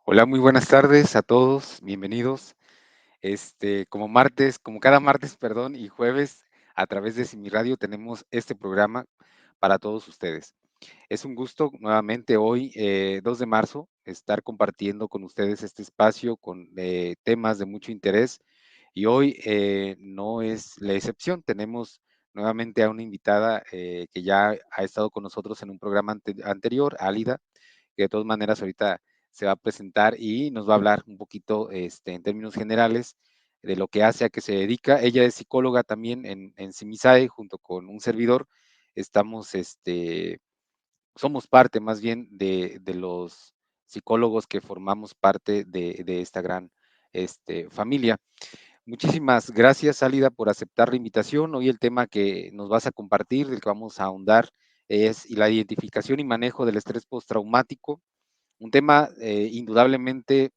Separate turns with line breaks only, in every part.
Hola, muy buenas tardes a todos, bienvenidos. Como cada martes, perdón, y jueves, a través de Simi Radio tenemos este programa para todos ustedes. Es un gusto nuevamente hoy, 2 de marzo, estar compartiendo con ustedes este espacio con temas de mucho interés. Y hoy no es la excepción. Tenemos nuevamente a una invitada que ya ha estado con nosotros en un programa anterior, Álida, que de todas maneras ahorita se va a presentar y nos va a hablar un poquito en términos generales de lo que hace, a qué se dedica. Ella es psicóloga también en Simisae, junto con un servidor. Estamos, somos parte más bien de los psicólogos que formamos parte de esta gran familia. Muchísimas gracias, Álida, por aceptar la invitación. Hoy el tema que nos vas a compartir, del que vamos a ahondar, es la identificación y manejo del estrés postraumático, un tema indudablemente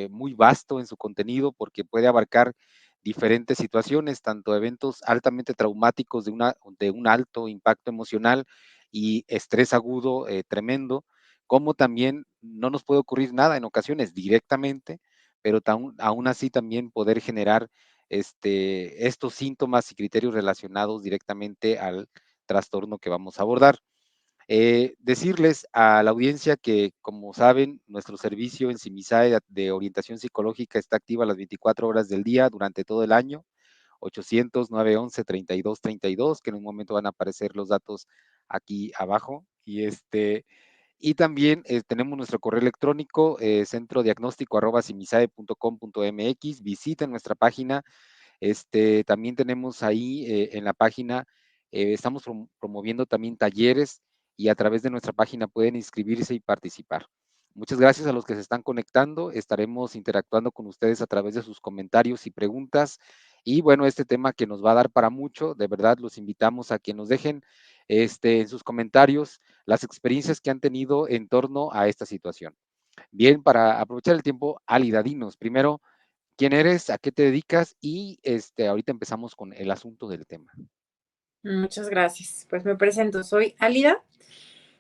muy vasto en su contenido porque puede abarcar diferentes situaciones, tanto eventos altamente traumáticos de un alto impacto emocional y estrés agudo tremendo, como también no nos puede ocurrir nada en ocasiones directamente, pero aún así también poder generar estos síntomas y criterios relacionados directamente al trastorno que vamos a abordar. Decirles a la audiencia que, como saben, nuestro servicio en Simisae de orientación psicológica está activa las 24 horas del día durante todo el año. 800-911-3232, que en un momento van a aparecer los datos aquí abajo. Y también tenemos nuestro correo electrónico, centrodiagnóstico@simisae.com.mx. Visiten nuestra página. También tenemos ahí en la página, estamos promoviendo también talleres y a través de nuestra página pueden inscribirse y participar. Muchas gracias a los que se están conectando. Estaremos interactuando con ustedes a través de sus comentarios y preguntas. Y bueno, este tema que nos va a dar para mucho, de verdad los invitamos a que nos dejen en sus comentarios las experiencias que han tenido en torno a esta situación. Bien, para aprovechar el tiempo, Álida, dinos primero quién eres, a qué te dedicas y ahorita empezamos con el asunto del tema.
Muchas gracias. Pues me presento, soy Álida,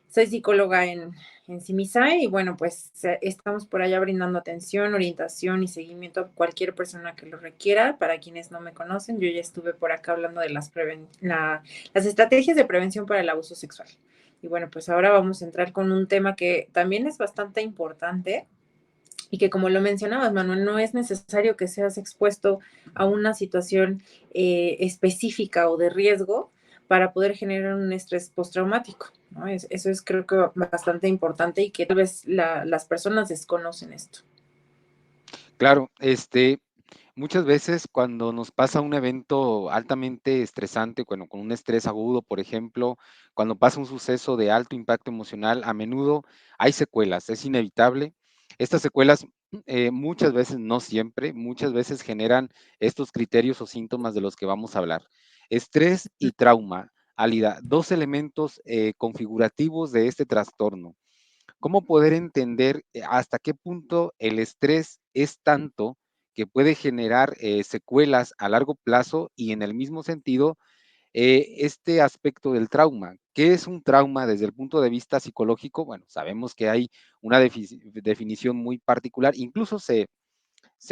soy psicóloga en Simisae y bueno, pues estamos por allá brindando atención, orientación y seguimiento a cualquier persona que lo requiera. Para quienes no me conocen, yo ya estuve por acá hablando de las estrategias de prevención para el abuso sexual. Y bueno, pues ahora vamos a entrar con un tema que también es bastante importante y que como lo mencionabas, Manuel, no es necesario que seas expuesto a una situación específica o de riesgo para poder generar un estrés postraumático, ¿no? Eso es creo que bastante importante y que tal vez las personas desconocen esto.
Claro, muchas veces cuando nos pasa un evento altamente estresante, bueno, con un estrés agudo, por ejemplo, cuando pasa un suceso de alto impacto emocional, a menudo hay secuelas, es inevitable. Estas secuelas muchas veces, no siempre, muchas veces generan estos criterios o síntomas de los que vamos a hablar. Estrés y trauma, Alida, dos elementos configurativos de este trastorno. ¿Cómo poder entender hasta qué punto el estrés es tanto que puede generar secuelas a largo plazo y en el mismo sentido este aspecto del trauma? ¿Qué es un trauma desde el punto de vista psicológico? Bueno, sabemos que hay una definición muy particular, incluso se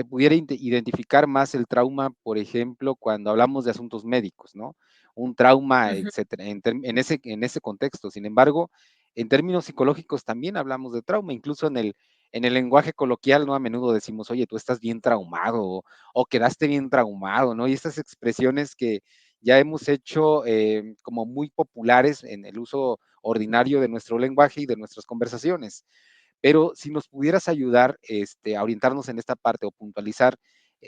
pudiera identificar más el trauma, por ejemplo, cuando hablamos de asuntos médicos, ¿no? Un trauma,
Ujú.
etcétera, en ese contexto. Sin embargo, en términos psicológicos también hablamos de trauma, incluso en el lenguaje coloquial, ¿no? A menudo decimos, oye, tú estás bien traumado o quedaste bien traumado, ¿no? Y estas expresiones que ya hemos hecho como muy populares en el uso ordinario de nuestro lenguaje y de nuestras conversaciones. Pero si nos pudieras ayudar a orientarnos en esta parte o puntualizar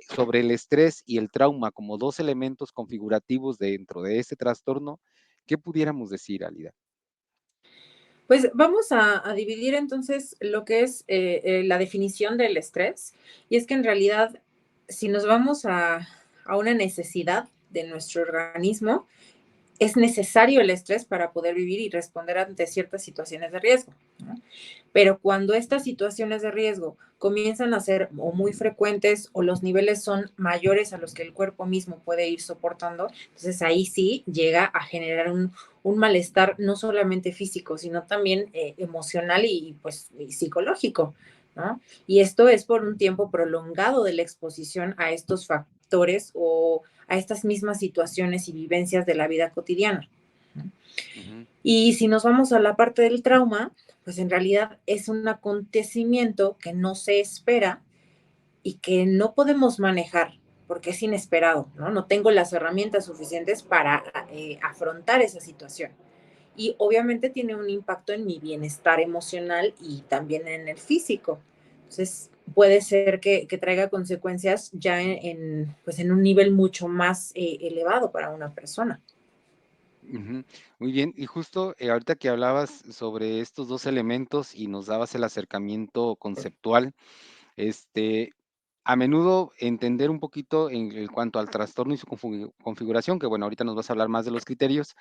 sobre el estrés y el trauma como dos elementos configurativos dentro de este trastorno, ¿qué pudiéramos decir, Alida?
Pues vamos a dividir entonces lo que es la definición del estrés. Y es que en realidad, si nos vamos a una necesidad de nuestro organismo, es necesario el estrés para poder vivir y responder ante ciertas situaciones de riesgo, ¿no? Pero cuando estas situaciones de riesgo comienzan a ser o muy frecuentes o los niveles son mayores a los que el cuerpo mismo puede ir soportando, entonces ahí sí llega a generar un malestar no solamente físico, sino también emocional y pues y psicológico, ¿no? Y esto es por un tiempo prolongado de la exposición a estos factores o a estas mismas situaciones y vivencias de la vida cotidiana.
Ujú,
Y si nos vamos a la parte del trauma, pues en realidad es un acontecimiento que no se espera y que no podemos manejar porque es inesperado, ¿no? No tengo las herramientas suficientes para afrontar esa situación. Y obviamente tiene un impacto en mi bienestar emocional y también en el físico. Entonces, puede ser que traiga consecuencias ya pues en un nivel mucho más elevado para una persona.
ujú. Muy bien, y justo ahorita que hablabas sobre estos dos elementos y nos dabas el acercamiento conceptual, este, a menudo entender un poquito en cuanto al trastorno y su configuración, que bueno, ahorita nos vas a hablar más de los criterios,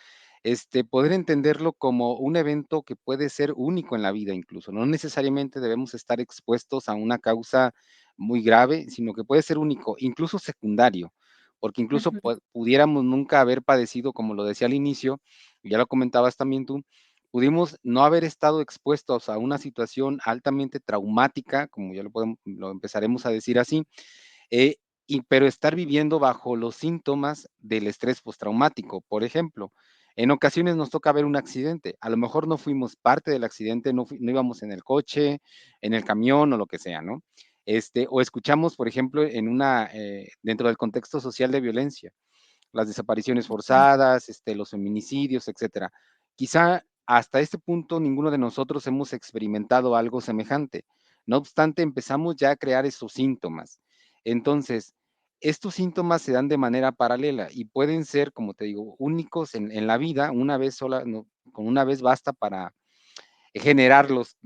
poder entenderlo como un evento que puede ser único en la vida incluso. No necesariamente debemos estar expuestos a una causa muy grave, sino que puede ser único, incluso secundario, porque incluso
Ujú.
pudiéramos nunca haber padecido, como lo decía al inicio, y ya lo comentabas también tú, pudimos no haber estado expuestos a una situación altamente traumática, como ya lo empezaremos a decir así, eh, pero estar viviendo bajo los síntomas del estrés postraumático. Por ejemplo, en ocasiones nos toca ver un accidente, a lo mejor no fuimos parte del accidente, no íbamos en el coche, en el camión o lo que sea, ¿no? O escuchamos, por ejemplo, dentro del contexto social de violencia, las desapariciones forzadas, los feminicidios, etcétera. Quizá hasta este punto ninguno de nosotros hemos experimentado algo semejante. No obstante, empezamos ya a crear esos síntomas. Entonces, estos síntomas se dan de manera paralela y pueden ser, como te digo, únicos en la vida. Una vez sola, no, con una vez basta para generar los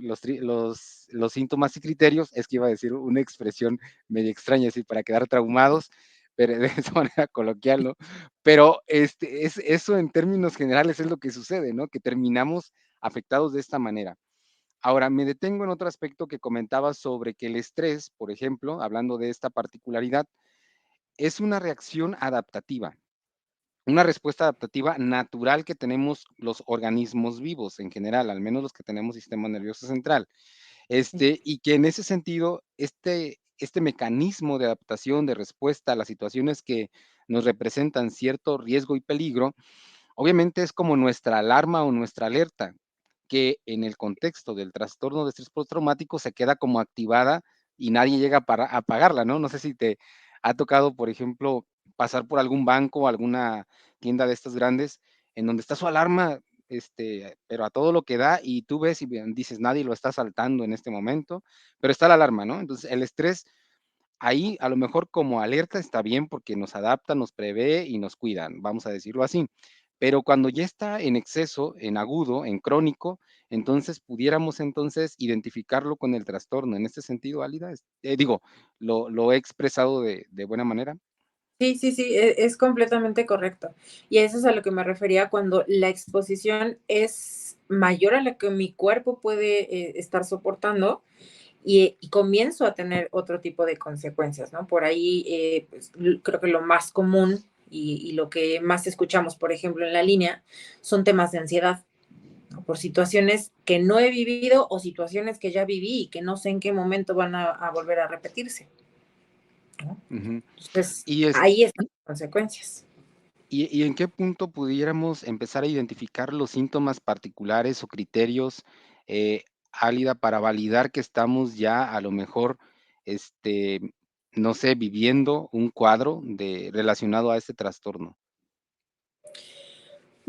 síntomas y criterios. Es que iba a decir una expresión medio extraña, así, para quedar traumados, pero de esa manera coloquial, ¿no? Pero eso en términos generales es lo que sucede, ¿no? Que terminamos afectados de esta manera. Ahora, me detengo en otro aspecto que comentabas sobre que el estrés, por ejemplo, hablando de esta particularidad, es una reacción adaptativa, una respuesta adaptativa natural que tenemos los organismos vivos en general, al menos los que tenemos sistema nervioso central. Y que en ese sentido, este mecanismo de adaptación, de respuesta a las situaciones que nos representan cierto riesgo y peligro, obviamente es como nuestra alarma o nuestra alerta, que en el contexto del trastorno de estrés postraumático se queda como activada y nadie llega a apagarla, ¿no? No sé si te ha tocado, por ejemplo, pasar por algún banco o alguna tienda de estas grandes en donde está su alarma, pero a todo lo que da y tú ves y dices, nadie lo está saltando en este momento, pero está la alarma, ¿no? Entonces, el estrés ahí a lo mejor como alerta está bien porque nos adapta, nos prevé y nos cuida, vamos a decirlo así. Pero cuando ya está en exceso, en agudo, en crónico, entonces pudiéramos entonces identificarlo con el trastorno. En este sentido, Álida, digo, lo he expresado de buena manera.
Sí, sí, sí, es completamente correcto. Y eso es a lo que me refería cuando la exposición es mayor a la que mi cuerpo puede estar soportando y comienzo a tener otro tipo de consecuencias, ¿no? Por ahí, pues, creo que lo más común y lo que más escuchamos, por ejemplo, en la línea, son temas de ansiedad, ¿no? Por situaciones que no he vivido o situaciones que ya viví y que no sé en qué momento van a volver a repetirse, ¿no?
Ujú.
Entonces,
Y,
ahí están las consecuencias.
¿Y en qué punto pudiéramos empezar a identificar los síntomas particulares o criterios, Álida, para validar que estamos ya a lo mejor, este, no sé, viviendo un cuadro relacionado a este trastorno?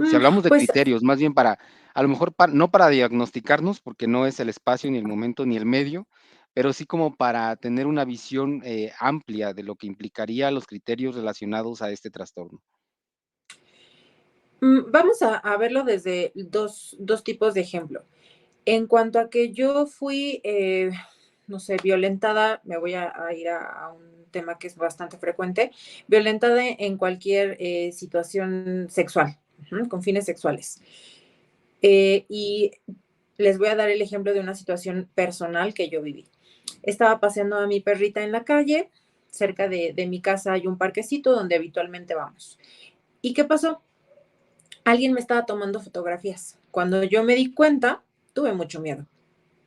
Si hablamos de
Pues
criterios, más bien a lo mejor no para diagnosticarnos, porque no es el espacio, ni el momento, ni el medio, pero sí como para tener una visión amplia de lo que implicaría los criterios relacionados a este trastorno.
vamos a verlo desde dos tipos de ejemplo. En cuanto a que yo fui, no sé, violentada, me voy a ir a un tema que es bastante frecuente, violentada en cualquier situación sexual, ujú, con fines sexuales. Y les voy a dar el ejemplo de una situación personal que yo viví. Estaba paseando a mi perrita en la calle, cerca de mi casa hay un parquecito donde habitualmente vamos. ¿Y qué pasó? Alguien me estaba tomando fotografías. Cuando yo me di cuenta, tuve mucho miedo.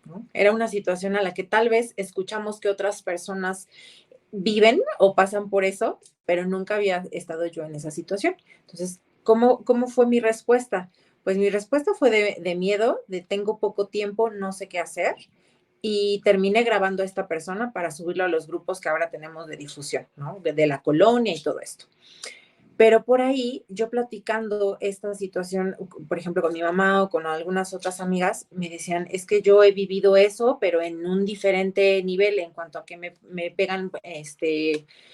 ¿no? Era una situación a la que tal vez escuchamos que otras personas viven o pasan por eso, pero nunca había estado yo en esa situación. Entonces, ¿cómo fue mi respuesta? Pues mi respuesta fue de miedo, de tengo poco tiempo, no sé qué hacer, y terminé grabando a esta persona para subirlo a los grupos que ahora tenemos de difusión, ¿no? De la colonia y todo esto. Pero por ahí, yo platicando esta situación, por ejemplo, con mi mamá o con algunas otras amigas, me decían, es que yo he vivido eso, pero en un diferente nivel en cuanto a que me pegan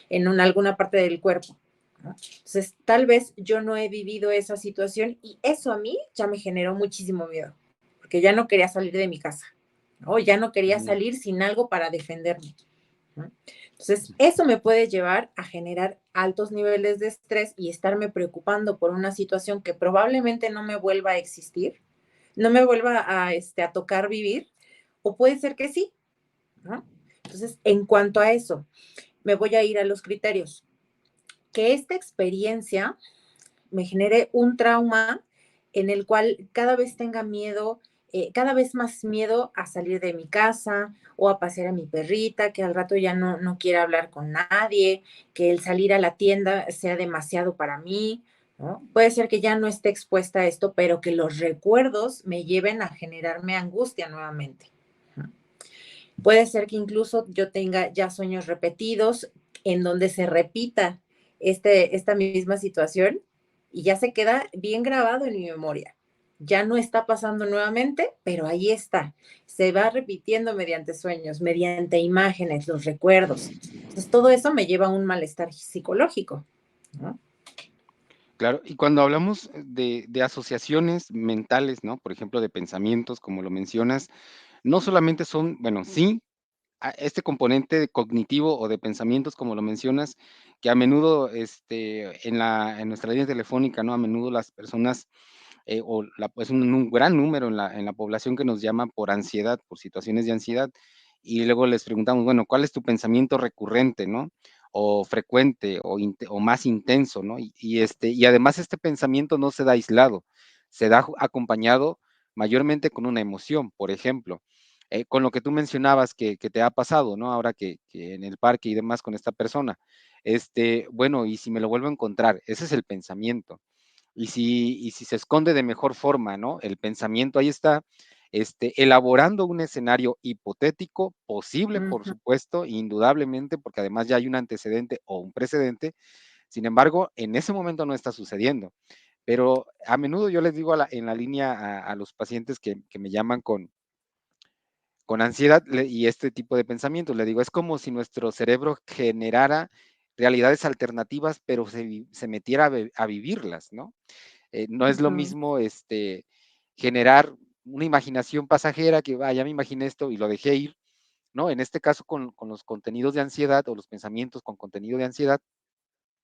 en alguna parte del cuerpo, ¿no? Entonces, tal vez yo no he vivido esa situación y eso a mí ya me generó muchísimo miedo, porque ya no quería salir de mi casa, ¿no? Ya no quería
Mm,
salir sin algo para defenderme, ¿no? Entonces, eso me puede llevar a generar altos niveles de estrés y estarme preocupando por una situación que probablemente no me vuelva a existir, no me vuelva a tocar vivir, o puede ser que sí, ¿no? Entonces, en cuanto a eso, me voy a ir a los criterios. Que esta experiencia me genere un trauma en el cual cada vez tenga miedo, cada vez más miedo a salir de mi casa o a pasear a mi perrita, que al rato ya no quiera hablar con nadie, que el salir a la tienda sea demasiado para mí, ¿no? Puede ser que ya no esté expuesta a esto, pero que los recuerdos me lleven a generarme angustia nuevamente. Puede ser que incluso yo tenga ya sueños repetidos en donde se repita esta misma situación y ya se queda bien grabado en mi memoria. Ya no está pasando nuevamente, pero ahí está. Se va repitiendo mediante sueños, mediante imágenes, los recuerdos. Entonces, todo eso me lleva a un malestar psicológico, ¿no?
claro, y cuando hablamos de asociaciones mentales, ¿no? Por ejemplo, de pensamientos, como lo mencionas, no solamente son, bueno, sí, este componente cognitivo o de pensamientos, como lo mencionas, que a menudo en nuestra línea telefónica, ¿no? A menudo las personas es un gran número en la población que nos llama por ansiedad, por situaciones de ansiedad, y luego les preguntamos, bueno, ¿cuál es tu pensamiento recurrente, no? O frecuente o más intenso, ¿no? Y además este pensamiento no se da aislado, se da acompañado mayormente con una emoción, por ejemplo, con lo que tú mencionabas que te ha pasado, ¿no? Ahora que en el parque y demás con esta persona, bueno, y si me lo vuelvo a encontrar, ese es el pensamiento y si se esconde de mejor forma, ¿no? El pensamiento ahí está, elaborando un escenario hipotético, posible, por
Ujú.
supuesto, indudablemente, porque además ya hay un antecedente o un precedente. Sin embargo, en ese momento no está sucediendo. Pero a menudo yo les digo en la línea a los pacientes que me llaman con ansiedad y este tipo de pensamientos, le digo, es como si nuestro cerebro generara realidades alternativas, pero se metiera a vivirlas, ¿no? No es lo
Ujú.
mismo generar una imaginación pasajera que vaya, me imaginé esto y lo dejé ir, ¿no? En este caso con los contenidos de ansiedad o los pensamientos con contenido de ansiedad,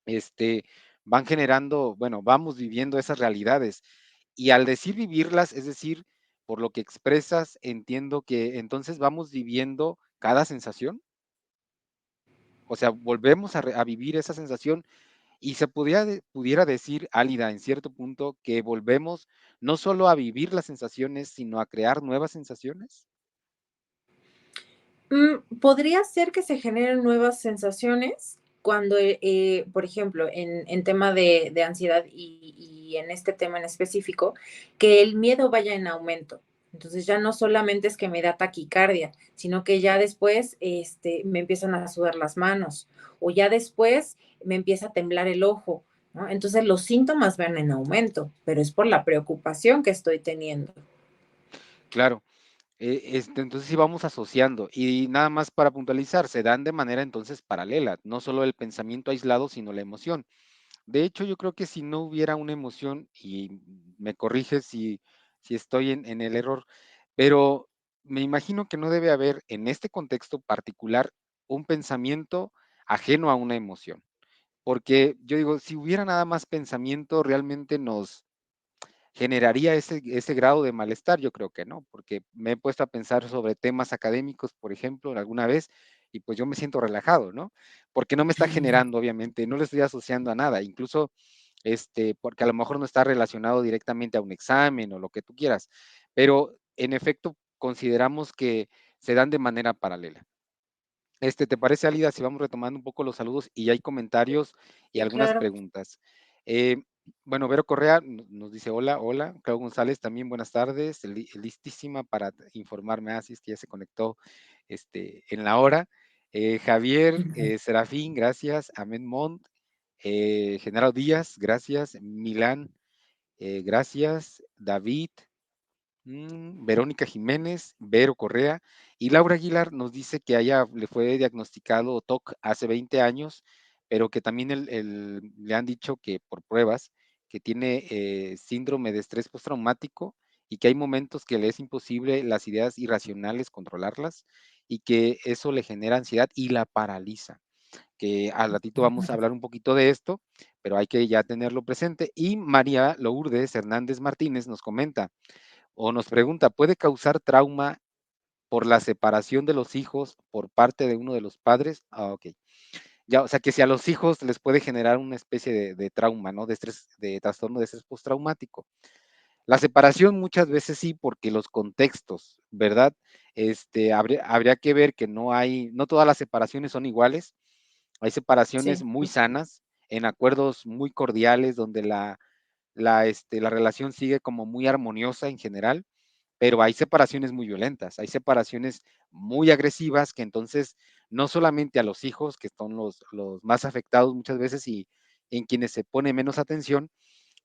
este, van generando, bueno, vamos viviendo esas realidades. Y al decir vivirlas, es decir, por lo que expresas, entiendo que entonces vamos viviendo cada sensación. O sea, volvemos a vivir esa sensación y se pudiera decir, Álida, en cierto punto, que volvemos no solo a vivir las sensaciones, sino a crear nuevas sensaciones.
Podría ser que se generen nuevas sensaciones cuando, por ejemplo, en tema de ansiedad y en este tema en específico, que el miedo vaya en aumento. Entonces ya no solamente es que me da taquicardia, sino que ya después me empiezan a sudar las manos o ya después me empieza a temblar el ojo, ¿no? Entonces los síntomas van en aumento, pero es por la preocupación que estoy teniendo.
Claro, entonces sí vamos asociando y nada más para puntualizar, se dan de manera entonces paralela, no solo el pensamiento aislado, sino la emoción. De hecho, yo creo que si no hubiera una emoción, y me corriges si estoy en el error, pero me imagino que no debe haber en este contexto particular un pensamiento ajeno a una emoción. Porque yo digo, si hubiera nada más pensamiento, realmente nos generaría ese grado de malestar, yo creo que no, porque me he puesto a pensar sobre temas académicos, por ejemplo, alguna vez, y pues yo me siento relajado, ¿no? Porque no me está generando, obviamente, no le estoy asociando a nada, incluso, porque a lo mejor no está relacionado directamente a un examen o lo que tú quieras, pero en efecto consideramos que se dan de manera paralela. ¿Te parece, Alida, si vamos retomando un poco los saludos y hay comentarios y
Sí,
algunas
claro.
preguntas? Eh, bueno, Vero Correa nos dice hola, hola. Claudio González también buenas tardes, listísima para informarme, así es que ya se conectó en la hora. Javier Serafín, gracias. Amen Mont, Genaro Díaz, gracias. Milán, gracias. David, Verónica Jiménez, Vero Correa y Laura Aguilar nos dice que a ella le fue diagnosticado TOC hace 20 años, pero que también le han dicho que por pruebas que tiene síndrome de estrés postraumático y que hay momentos que le es imposible las ideas irracionales controlarlas y que eso le genera ansiedad y la paraliza. Que al ratito vamos a hablar un poquito de esto, pero hay que ya tenerlo presente. Y María Lourdes Hernández Martínez nos comenta, o nos pregunta, ¿puede causar trauma por la separación de los hijos por parte de uno de los padres? Ah, ok. Ya, o sea que si a los hijos les puede generar una especie de trauma, ¿no? De estrés, de trastorno de estrés postraumático. La separación muchas veces sí, porque los contextos, ¿verdad? Habría que ver que no todas las separaciones son iguales. Hay separaciones
Sí.
muy sanas, en acuerdos muy cordiales, donde la relación sigue como muy armoniosa en general, pero hay separaciones muy violentas, hay separaciones muy agresivas que entonces no solamente a los hijos, que son los más afectados muchas veces y en quienes se pone menos atención,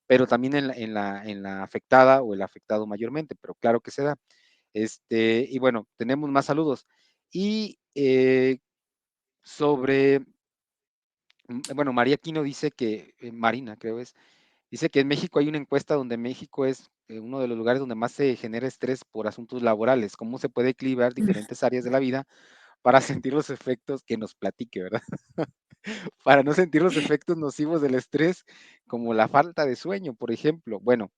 pero también en la afectada o el afectado mayormente, pero claro que se da. Y bueno, tenemos más saludos. Y sobre, bueno, María Quino dice que, Marina creo es, dice que en México hay una encuesta donde México es uno de los lugares donde más se genera estrés por asuntos laborales. ¿Cómo se puede equilibrar diferentes áreas de la vida para sentir los efectos que nos platique, verdad? Para no sentir los efectos nocivos del estrés, como la falta de sueño, por ejemplo. Bueno,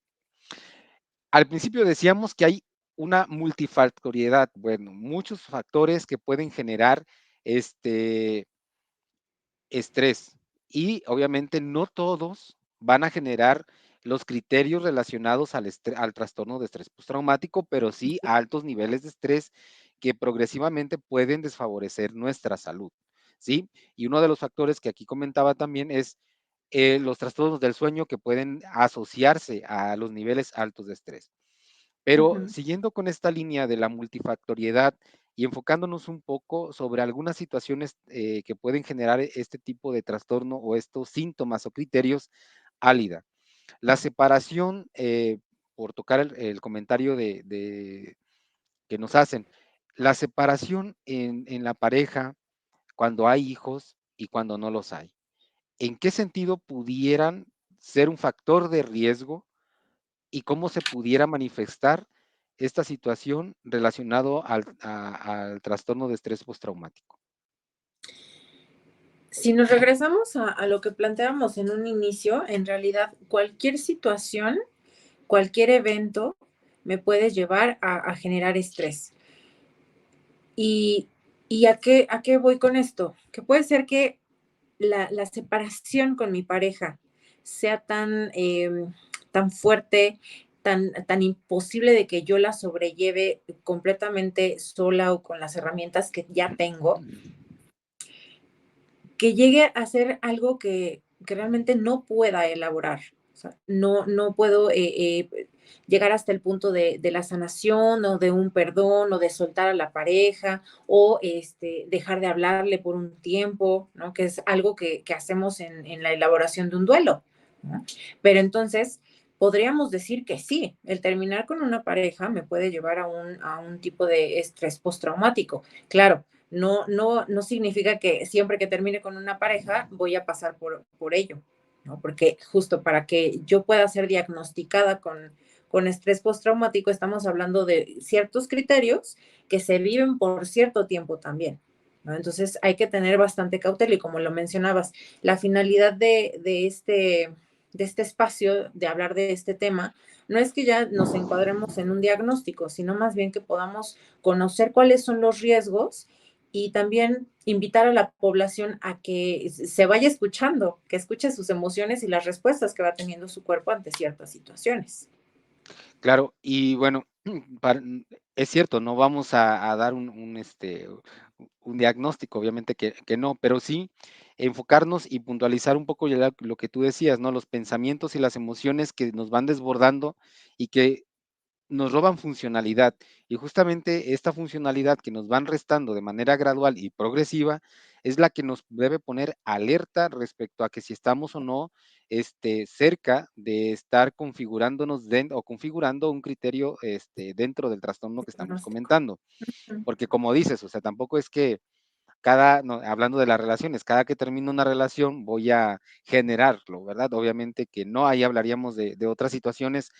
al principio decíamos que hay una multifactoriedad, bueno, muchos factores que pueden generar este estrés. Y obviamente no todos van a generar los criterios relacionados al trastorno de estrés postraumático, pero sí a altos niveles de estrés que progresivamente pueden desfavorecer nuestra salud, ¿sí? Y uno de los factores que aquí comentaba también es los trastornos del sueño que pueden asociarse a los niveles altos de estrés. Pero
Ujú.
siguiendo con esta línea de la multifactoriedad y enfocándonos un poco sobre algunas situaciones que pueden generar este tipo de trastorno o estos síntomas o criterios, Álida. La separación, por tocar el comentario que nos hacen, la separación en la pareja cuando hay hijos y cuando no los hay. ¿En qué sentido pudieran ser un factor de riesgo y cómo se pudiera manifestar esta situación relacionado al trastorno de estrés postraumático?
Si nos regresamos a lo que planteábamos en un inicio, en realidad cualquier situación, cualquier evento me puede llevar a generar estrés. ¿Y, y a qué voy con esto? Que puede ser que la separación con mi pareja sea tan, tan fuerte, tan imposible de que yo la sobrelleve completamente sola o con las herramientas que ya tengo, que llegue a ser algo que realmente no pueda elaborar. O sea, no puedo llegar hasta el punto de la sanación o de un perdón o de soltar a la pareja o dejar de hablarle por un tiempo, ¿no? Que es algo que hacemos en la elaboración de un duelo, ¿no? Pero entonces podríamos decir que sí, el terminar con una pareja me puede llevar a un tipo de estrés postraumático. Claro, no significa que siempre que termine con una pareja voy a pasar por ello, ¿no? Porque justo para que yo pueda ser diagnosticada con estrés postraumático, estamos hablando de ciertos criterios que se viven por cierto tiempo también, ¿no? Entonces hay que tener bastante cautela y como lo mencionabas, la finalidad de este espacio, de hablar de este tema, no es que ya nos encuadremos en un diagnóstico, sino más bien que podamos conocer cuáles son los riesgos y también invitar a la población a que se vaya escuchando, que escuche sus emociones y las respuestas que va teniendo su cuerpo ante ciertas situaciones.
Claro, y bueno, Para es cierto, no vamos a dar un diagnóstico, obviamente que no, pero sí enfocarnos y puntualizar un poco ya lo que tú decías, ¿no? Los pensamientos y las emociones que nos van desbordando y que nos roban funcionalidad. Y justamente esta funcionalidad que nos van restando de manera gradual y progresiva es la que nos debe poner alerta respecto a que si estamos o no cerca de estar configurándonos o configurando un criterio dentro del trastorno que estamos
Diagnóstico.
comentando.
Ujú,
Porque como dices, o sea, tampoco es que cada, no, hablando de las relaciones, cada que termino una relación voy a generarlo, ¿verdad? Obviamente que no, ahí hablaríamos de otras situaciones,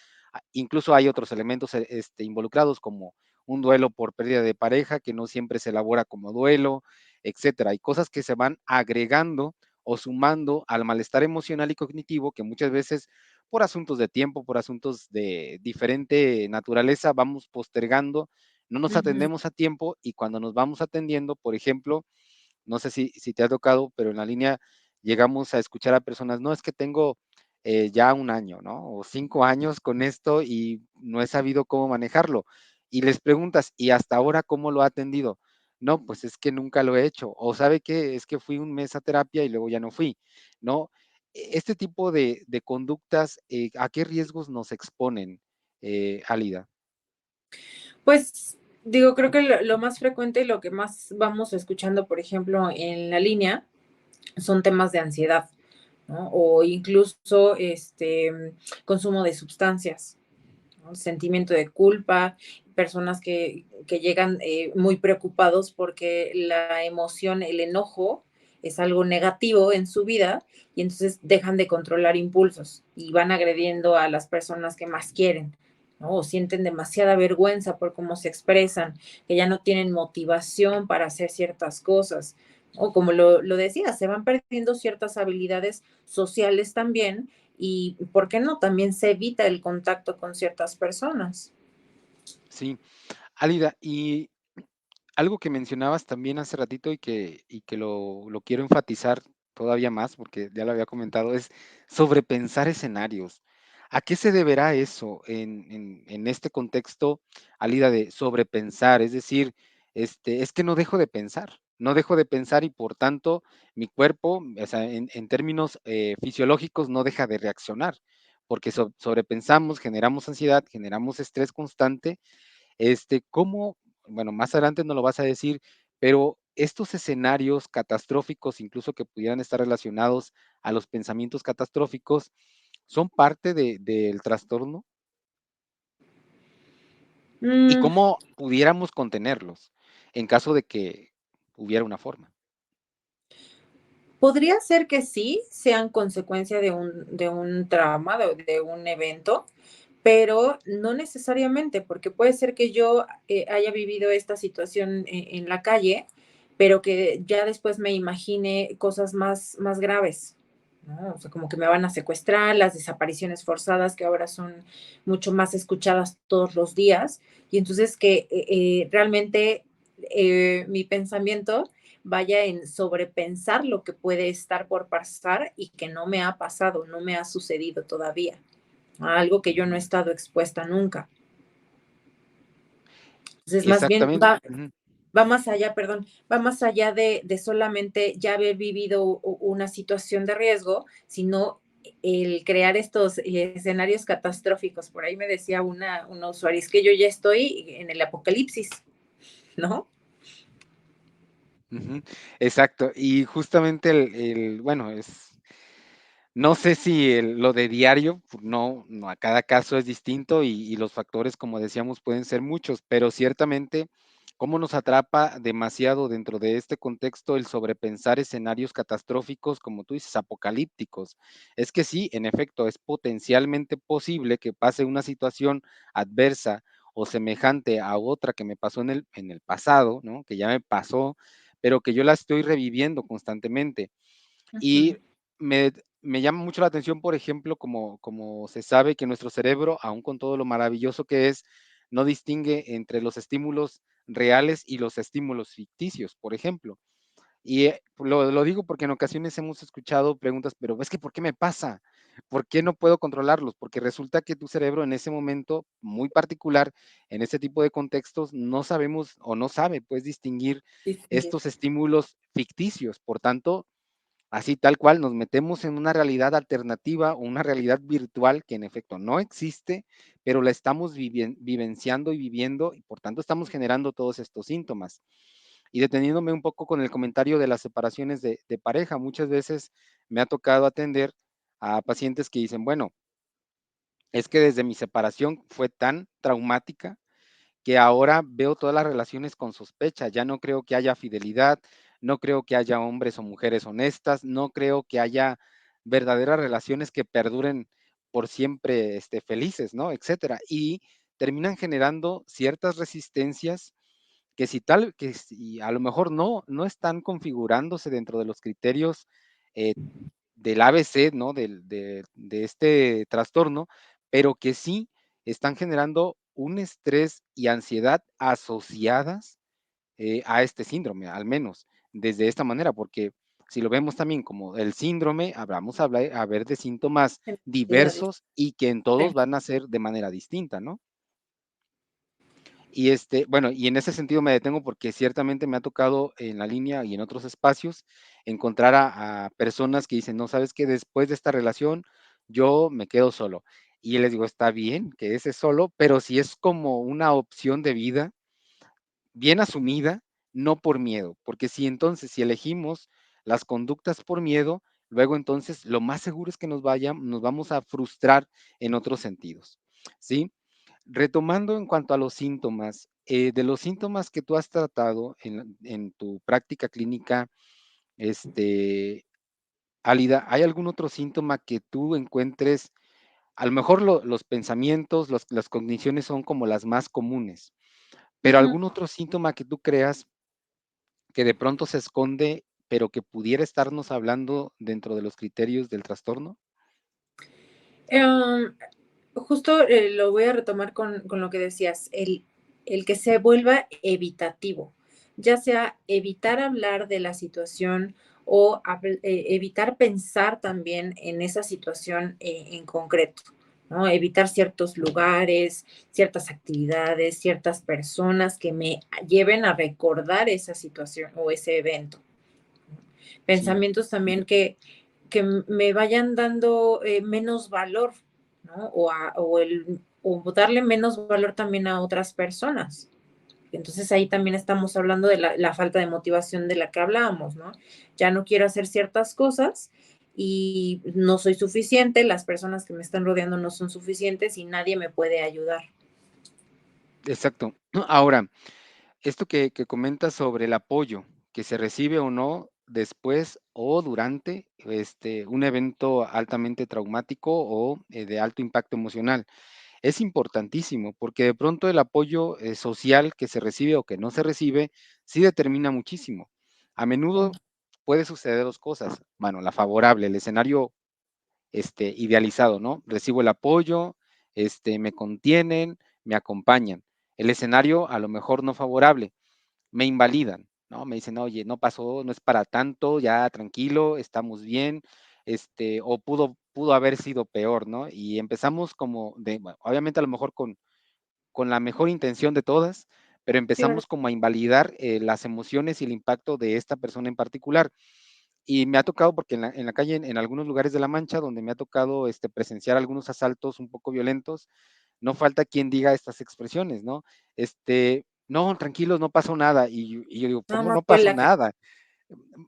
incluso hay otros elementos involucrados como un duelo por pérdida de pareja que no siempre se elabora como duelo, etcétera. Hay cosas que se van agregando o sumando al malestar emocional y cognitivo que muchas veces por asuntos de tiempo, por asuntos de diferente naturaleza, vamos postergando, no nos
ujú,
atendemos a tiempo y cuando nos vamos atendiendo, por ejemplo, no sé si te ha tocado, pero en la línea llegamos a escuchar a personas, no, es que tengo ya 1 año, ¿no? O 5 años con esto y no he sabido cómo manejarlo. Y les preguntas, ¿y hasta ahora cómo lo ha atendido? No, pues es que nunca lo he hecho. O sabe qué, es que fui un mes a terapia y luego ya no fui, ¿no? Este tipo de conductas, ¿a qué riesgos nos exponen, Álida?
Pues digo, creo que lo más frecuente y lo que más vamos escuchando, por ejemplo, en la línea, son temas de ansiedad, ¿no? O incluso consumo de sustancias, ¿no? Sentimiento de culpa, personas que llegan muy preocupados porque la emoción, el enojo, es algo negativo en su vida y entonces dejan de controlar impulsos y van agrediendo a las personas que más quieren, ¿no? O sienten demasiada vergüenza por cómo se expresan, que ya no tienen motivación para hacer ciertas cosas. O como lo decía, se van perdiendo ciertas habilidades sociales también y, ¿por qué no? También se evita el contacto con ciertas personas.
Sí, Álida, y algo que mencionabas también hace ratito y que lo quiero enfatizar todavía más, porque ya lo había comentado, es sobrepensar escenarios. ¿A qué se deberá eso en este contexto, Alida, de sobrepensar? Es decir, es que no dejo de pensar, no dejo de pensar y por tanto mi cuerpo, o sea, en términos fisiológicos, no deja de reaccionar, porque sobrepensamos, generamos ansiedad, generamos estrés constante ¿cómo? Bueno, más adelante no lo vas a decir, pero estos escenarios catastróficos, incluso que pudieran estar relacionados a los pensamientos catastróficos, ¿son parte del trastorno? ¿Y
Mm,
cómo pudiéramos contenerlos en caso de que hubiera una forma?
podría ser que sí, sean consecuencia de un trauma, de un evento, pero no necesariamente, porque puede ser que yo haya vivido esta situación en la calle, pero que ya después me imagine cosas más graves, ¿no? O sea, como que me van a secuestrar, las desapariciones forzadas que ahora son mucho más escuchadas todos los días, y entonces que realmente mi pensamiento vaya en sobrepensar lo que puede estar por pasar y que no me ha pasado, no me ha sucedido todavía, a algo que yo no he
Ujú.
estado expuesta nunca. Entonces, más bien
Exactamente. Ujú,
va más allá, perdón, va más allá de solamente ya haber vivido una situación de riesgo, sino el crear estos escenarios catastróficos. Por ahí me decía una usuaria, es que yo ya estoy en el apocalipsis, ¿no?
ujú. Exacto. Y justamente bueno, no sé si lo de diario, pues, no, no, a cada caso es distinto y los factores, como decíamos, pueden ser muchos, pero ciertamente, cómo nos atrapa demasiado dentro de este contexto el sobrepensar escenarios catastróficos, como tú dices, apocalípticos. Es que sí, en efecto, es potencialmente posible que pase una situación adversa o semejante a otra que me pasó en el pasado, ¿no? Que ya me pasó, pero que yo la estoy reviviendo constantemente. Y
Ujú.
me, me llama mucho la atención, por ejemplo, como se sabe que nuestro cerebro, aun con todo lo maravilloso que es, no distingue entre los estímulos reales y los estímulos ficticios, por ejemplo. Y lo digo porque en ocasiones hemos escuchado preguntas, pero es que ¿por qué me pasa? ¿Por qué no puedo controlarlos? Porque resulta que tu cerebro en ese momento muy particular, en ese tipo de contextos, no sabemos o no sabe, pues, distinguir
Distinguir.
estos estímulos ficticios. Por tanto, así tal cual nos metemos en una realidad alternativa o una realidad virtual que en efecto no existe, pero la estamos vivenciando y viviendo y por tanto estamos generando todos estos síntomas. Y deteniéndome un poco con el comentario de las separaciones de pareja, muchas veces me ha tocado atender a pacientes que dicen, bueno, es que desde mi separación fue tan traumática que ahora veo todas las relaciones con sospecha, ya no creo que haya fidelidad, no creo que haya hombres o mujeres honestas, no creo que haya verdaderas relaciones que perduren por siempre felices, ¿no? Etcétera. Y terminan generando ciertas resistencias que si a lo mejor no están configurándose dentro de los criterios eh, del ABC, ¿no? De este trastorno, pero que sí están generando un estrés y ansiedad asociadas a este síndrome, al menos desde esta manera, porque si lo vemos también como el síndrome, vamos a ver de síntomas
En medida
diversos y que en todos
diferente.
van a ser de manera distinta, ¿no? Y bueno, y en ese sentido me detengo porque ciertamente me ha tocado en la línea y en otros espacios encontrar a personas que dicen, no, sabes que después de esta relación yo me quedo solo. Y les digo, está bien que ese solo, pero si es como una opción de vida bien asumida, no por miedo, porque si entonces, si elegimos las conductas por miedo, luego entonces lo más seguro es que nos vamos a frustrar en otros sentidos, ¿sí? Retomando en cuanto a los síntomas, de los síntomas que tú has tratado en tu práctica clínica, este, Álida, ¿hay algún otro síntoma que tú encuentres? A lo mejor los pensamientos, las cogniciones son como las más comunes, pero
Ujú.
algún otro síntoma que tú creas que de pronto se esconde, pero que pudiera estarnos hablando dentro de los criterios del trastorno.
Em, Justo, lo voy a retomar con lo que decías, el que se vuelva evitativo, ya sea evitar hablar de la situación o evitar pensar también en esa situación, en concreto, ¿no? Evitar ciertos lugares, ciertas actividades, ciertas personas que me lleven a recordar esa situación o ese evento.
Sí,
Pensamientos también que me vayan dando, menos valor, ¿no? O darle menos valor también a otras personas. Entonces, ahí también estamos hablando de la falta de motivación de la que hablábamos, ¿no? Ya no quiero hacer ciertas cosas y no soy suficiente, las personas que me están rodeando no son suficientes y nadie me puede ayudar.
exacto. Ahora, esto que comentas sobre el apoyo que se recibe o no después o durante un evento altamente traumático o de alto impacto emocional. Es importantísimo porque de pronto el apoyo social que se recibe o que no se recibe sí determina muchísimo. A menudo puede suceder dos cosas. Bueno, la favorable, el escenario idealizado, ¿no? Recibo el apoyo, me contienen, me acompañan. El escenario a lo mejor no favorable, me invalidan, ¿no? Me dicen, oye, no pasó, no es para tanto, ya tranquilo, estamos bien, o pudo haber sido peor, ¿no? Y empezamos como bueno, obviamente a lo mejor con la mejor intención de todas, pero
Claro.
empezamos como a invalidar las emociones y el impacto de esta persona en particular. Y me ha tocado, porque en la calle, en algunos lugares de La Mancha, donde me ha tocado presenciar algunos asaltos un poco violentos, no falta quien diga estas expresiones, ¿no? No, tranquilos, no pasó nada. Y yo digo,
Nada
¿cómo
más
no
fue
pasó
la
nada?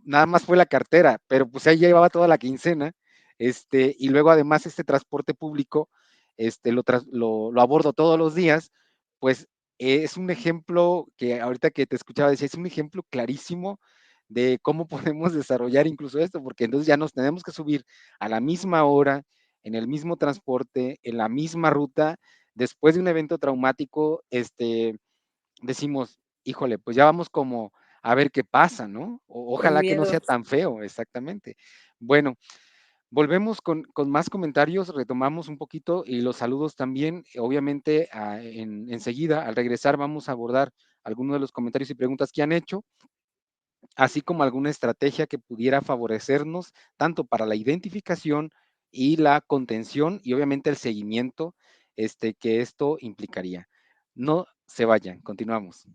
Nada más fue la cartera, pero pues ahí llevaba toda la quincena, y luego además este transporte público, lo abordo todos los días, pues es un ejemplo que ahorita que te escuchaba decía, es un ejemplo clarísimo de cómo podemos desarrollar incluso esto, porque entonces ya nos tenemos que subir a la misma hora, en el mismo transporte, en la misma ruta, después de un evento traumático, decimos, híjole, pues ya vamos como a ver qué pasa, ¿no?
con
Ojalá que no
miedo.
sea tan feo, exactamente. Bueno, volvemos con más comentarios, retomamos un poquito y los saludos también. Obviamente, enseguida, al regresar, vamos a abordar algunos de los comentarios y preguntas que han hecho, así como alguna estrategia que pudiera favorecernos tanto para la identificación y la contención y obviamente el seguimiento que esto implicaría. No se vayan, continuamos.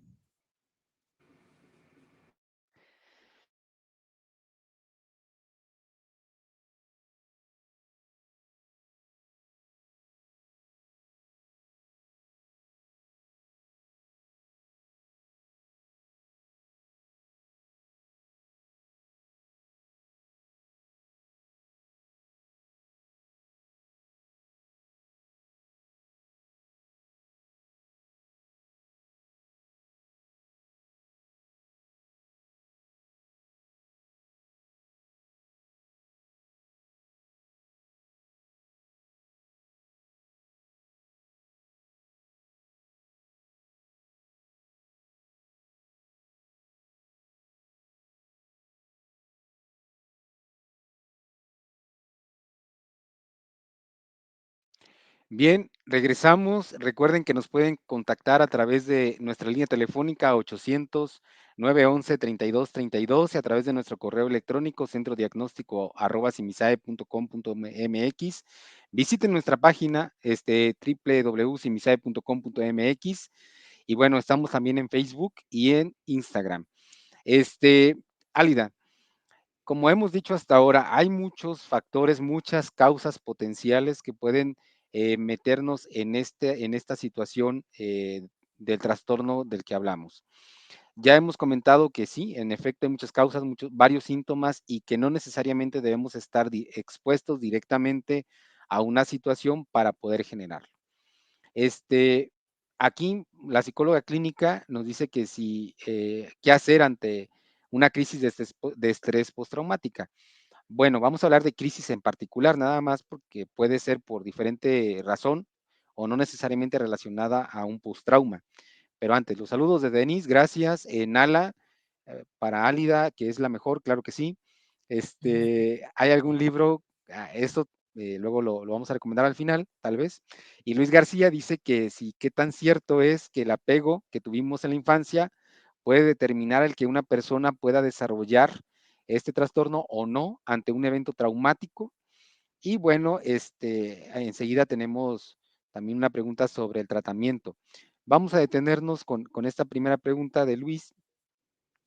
Bien, regresamos. Recuerden que nos pueden contactar a través de nuestra línea telefónica 800-911-3232 y a través de nuestro correo electrónico centrodiagnóstico@simisae.com.mx. Visiten nuestra página www.simisae.com.mx y bueno, estamos también en Facebook y en Instagram. Este, Álida, como hemos dicho hasta ahora, hay muchos factores, muchas causas potenciales que pueden meternos en esta situación del trastorno del que hablamos. Ya hemos comentado que sí, en efecto hay muchas causas, varios síntomas y que no necesariamente debemos estar expuestos directamente a una situación para poder generarlo. Este, Aquí la psicóloga clínica nos dice que si, qué hacer ante una crisis de estrés postraumática. Bueno, vamos a hablar de crisis en particular, nada más porque puede ser por diferente razón o no necesariamente relacionada a un postrauma. Pero antes, los saludos de Denis, gracias. Nala, para Álida, que es la mejor, claro que sí. ¿Hay algún libro? Esto luego lo vamos a recomendar al final, tal vez. Y Luis García dice que sí, qué tan cierto es que el apego que tuvimos en la infancia puede determinar el que una persona pueda desarrollar este trastorno o no ante un evento traumático. Y bueno, enseguida tenemos también una pregunta sobre el tratamiento. Vamos a detenernos con esta primera pregunta de Luis,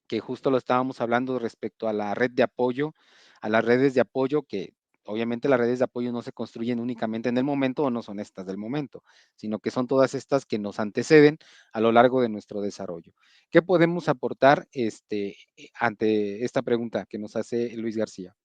que justo lo estábamos hablando respecto a la red de apoyo, a las redes de apoyo que obviamente las redes de apoyo no se construyen únicamente en el momento o no son estas del momento, sino que son todas estas que nos anteceden a lo largo de nuestro desarrollo. ¿Qué podemos aportar ante esta pregunta que nos hace Luis García?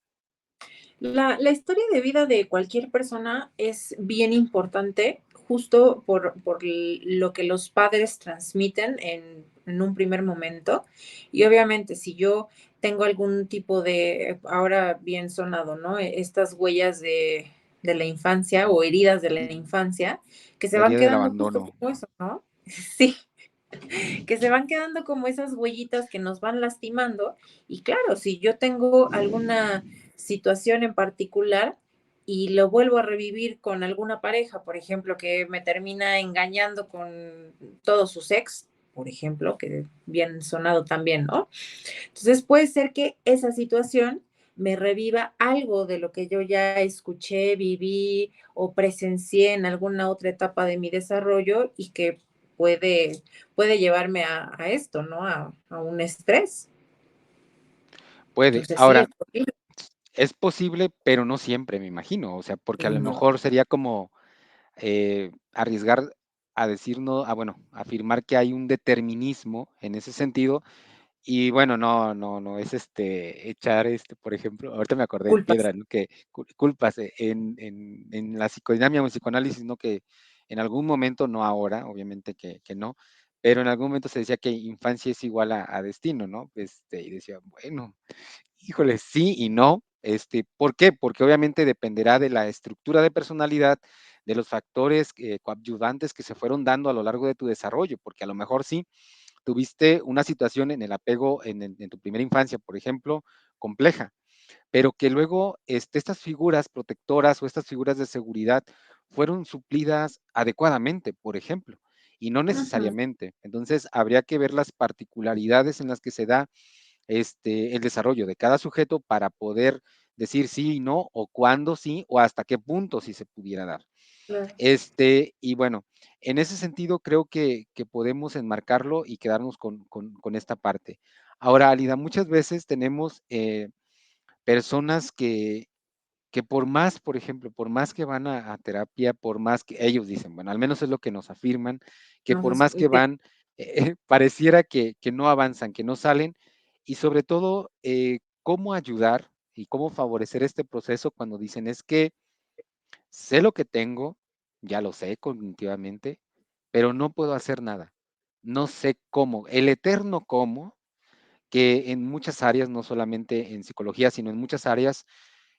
La historia de vida de cualquier persona es bien importante, justo lo que los padres transmiten en un primer momento. Y obviamente, si yo tengo algún tipo de, ahora bien sonado, ¿no? Estas huellas de la infancia o heridas de la infancia, que se
La
van
herida del
quedando justo
abandono.
como eso, ¿no? Sí, que se van quedando como esas huellitas que nos van lastimando. Y claro, si yo tengo alguna situación en particular y lo vuelvo a revivir con alguna pareja, por ejemplo, que me termina engañando con todos sus ex, por ejemplo, que bien sonado también, ¿no? Entonces puede ser que esa situación me reviva algo de lo que yo ya escuché, viví o presencié en alguna otra etapa de mi desarrollo y que puede llevarme a esto, ¿no? A un estrés.
Puede.
Entonces sí,
Ahora,
es posible.
es posible, pero no siempre, me imagino. O sea, porque a lo
No.
mejor sería como arriesgar a decir no, bueno, afirmar que hay un determinismo en ese sentido. Y bueno, no, es echar por ejemplo, ahorita me acordé en
Culpas.
piedra, ¿no? Que culpas en la psicodinamia o en psicoanálisis, ¿no? Que en algún momento, no ahora, obviamente que no, pero en algún momento se decía que infancia es igual a destino, ¿no? Y decía, bueno, híjole, sí y no. ¿Por qué? Porque obviamente dependerá de la estructura de personalidad, de los factores coadyuvantes que se fueron dando a lo largo de tu desarrollo, porque a lo mejor sí tuviste una situación en el apego en tu primera infancia, por ejemplo, compleja, pero que luego estas figuras protectoras o estas figuras de seguridad fueron suplidas adecuadamente, por ejemplo, y no
Ujú.
necesariamente. Entonces, habría que ver las particularidades en las que se da el desarrollo de cada sujeto para poder decir sí y no, o cuándo sí, o hasta qué punto sí se pudiera dar.
Claro.
Y bueno, en ese sentido creo que podemos enmarcarlo y quedarnos con esta parte. Ahora, Alida, muchas veces tenemos personas que por más, por ejemplo, por más que van a terapia, por más que ellos dicen, bueno, al menos es lo que nos afirman, que por más que
Sí,
van, pareciera que no avanzan, que no salen, y sobre todo, cómo ayudar y cómo favorecer este proceso cuando dicen, es que sé lo que tengo, ya lo sé cognitivamente, pero no puedo hacer nada. No sé cómo. El eterno cómo, que en muchas áreas, no solamente en psicología, sino en muchas áreas,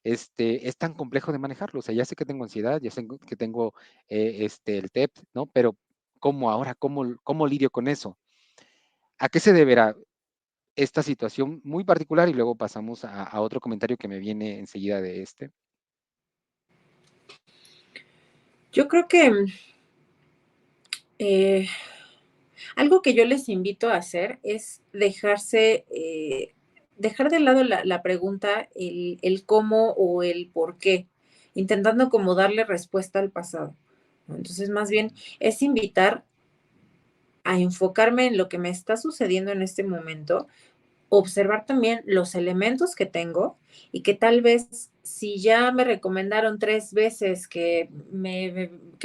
es tan complejo de manejarlo. O sea, ya sé que tengo ansiedad, ya sé que tengo el TEP, ¿no? Pero ¿cómo ahora? ¿Cómo lidio con eso? ¿A qué se deberá esta situación muy particular? Y luego pasamos a otro comentario que me viene enseguida de este.
yo creo que eh, algo que yo les invito a hacer es dejar de lado la pregunta, el cómo o el por qué, intentando como darle respuesta al pasado, ¿no? Entonces, más bien es invitar a enfocarme en lo que me está sucediendo en este momento, observar también los elementos que tengo y que tal vez si ya me recomendaron 3 veces que